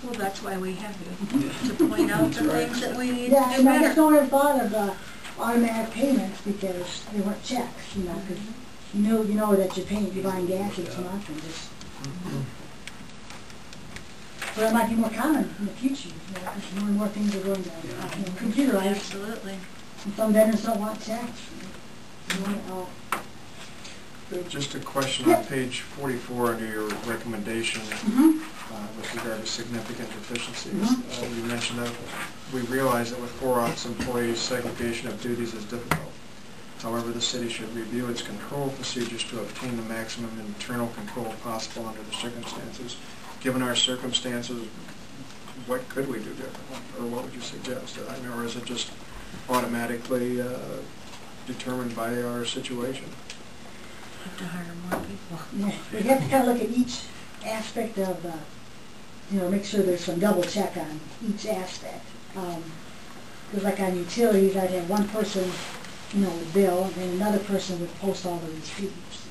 Well, that's why we have you, to point out the things that we need Yeah, to do and I better. just don't ever thought of automatic payments because they weren't checks, you know, because you know that you're paying, you're buying gas each month and just. But it might be more common in the future, you know, because more and more things are going to computerized. Absolutely. And some vendors don't want checks. They want it all. Just a question on page 44 under your recommendation with regard to significant deficiencies. You mentioned that we realize that with 4 office employees, segregation of duties is difficult. However, the city should review its control procedures to obtain the maximum internal control possible under the circumstances. Given our circumstances, what could we do differently, or what would you suggest? I mean, or is it just automatically determined by our situation? Have to hire more people. Yeah, we have to kind of look at each aspect of, you know, make sure there's some double check on each aspect. Because like on utilities, I'd have one person, you know, would bill, and then another person would post all the receipts.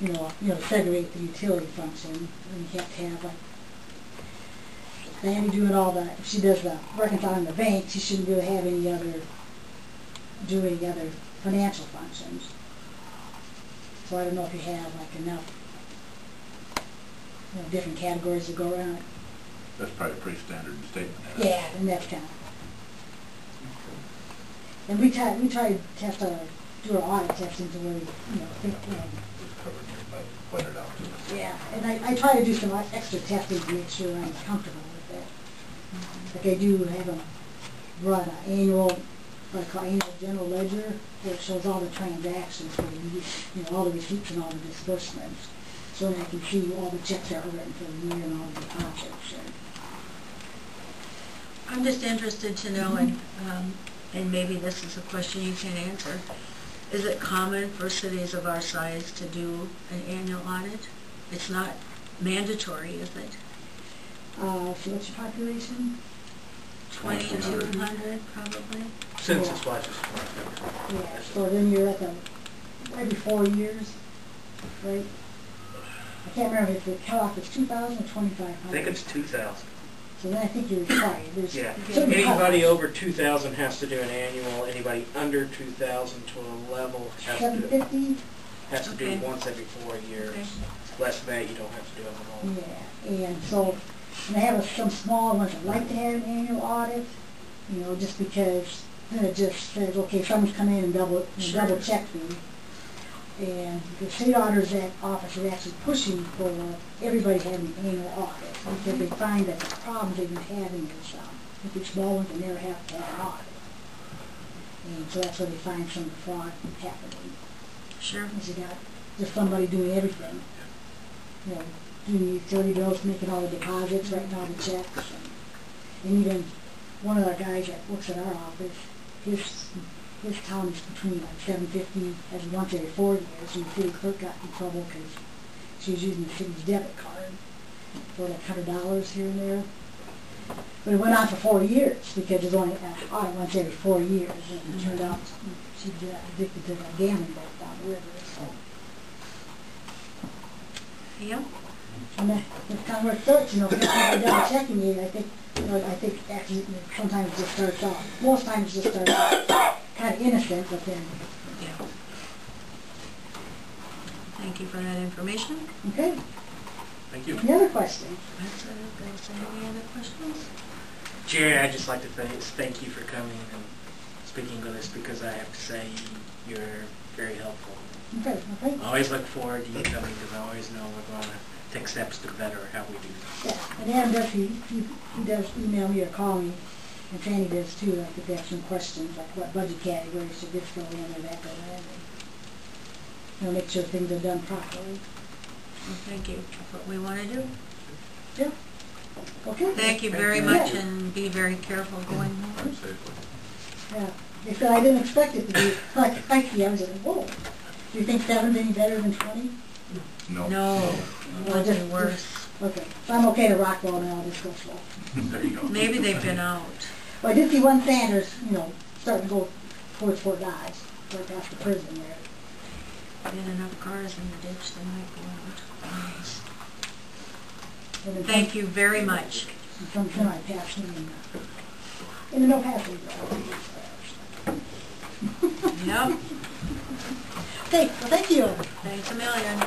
You know, segregate the utility function, and you have to have like Sandy doing all the. If she does the reconciling the bank, she shouldn't really have any other financial functions. So I don't know if you have like enough, you know, different categories to go around. That's probably a pretty standard statement. Yeah, and that's kind of. And we try to have to do our audit testing to where we, you know, think, yeah, and I try to do some extra testing to make sure I'm comfortable with that. Like I do have them run an annual, what I call annual general ledger, where it shows all the transactions for the year, you know, all the receipts and all the disbursements. So that I can see all the checks that are written for the year and all the deposits. I'm just interested to know, and maybe this is a question you can answer, is it common for cities of our size to do an annual audit? It's not mandatory, is it? So what's your population? 2,200 probably. Census-wise, yeah, so then you're at every 4 years, right? I can't remember if the cutoff is 2,000 or 2,500. I think it's 2,000. So then I think you're required. There's Anybody over 2,000 has to do an annual. Anybody under 2,000 to a level has to do it once every 4 years. Okay. Less than that, you don't have to do it at all. Yeah, and so and I have some small ones that like to have an annual audit, you know, just because then it just says, okay, someone's come in and double check me. And the state auditors office is actually pushing for everybody having an annual audit because they find that the problems they've been having is with these small ones, they never have to have an audit. And so that's where they find some fraud happening. Sure. Because you got just somebody doing everything. You know, doing the utility bills, making all the deposits, writing all the checks. And even one of our guys that works at our office, his town is between like $750 every once every 4 years, and the city clerk got in trouble because she was using the city's debit card for like $100 here and there. But it went on for 4 years because it was only audit once every 4 years, and it turned out she got addicted to that gambling boat down the river. So. Yeah. And that's kind of where it starts, you know, if you're double checking you, I think actually sometimes it just starts off. Most times it just starts off kind of innocent, but then. Yeah. Thank you for that information. Okay. Thank you. Any other questions? That's it. Any other questions? Jerry, I'd just like to thank you for coming and speaking with us because I have to say you're very helpful. Okay, okay. I always look forward to you coming because I always know we're going to take steps to better how we do this. Yeah, and Adam does, he does email me or call me, and Fanny does too, like if they have some questions, like what budget categories should this go in or that go in, and, you know, make sure things are done properly. Well, thank you. That's what we want to do. Yeah. Okay. Thank you very much, and be very careful going forward. Yeah. Because I didn't expect it to be like 50. I was like, whoa. Do you think 7's any better than 20? No. No. Well, Just worse. Okay. So I'm okay to Rockwell now. I'll just go slow. There you go. Maybe they've been out. Well, I did see one Sanders, you know, starting to go towards Fort Dodge, right past the prison there. Get enough cars in the ditch, they might go out. And then Thank you very much. some semi-passing in the no passing. Yep. Okay, well, thank you. Thanks a million.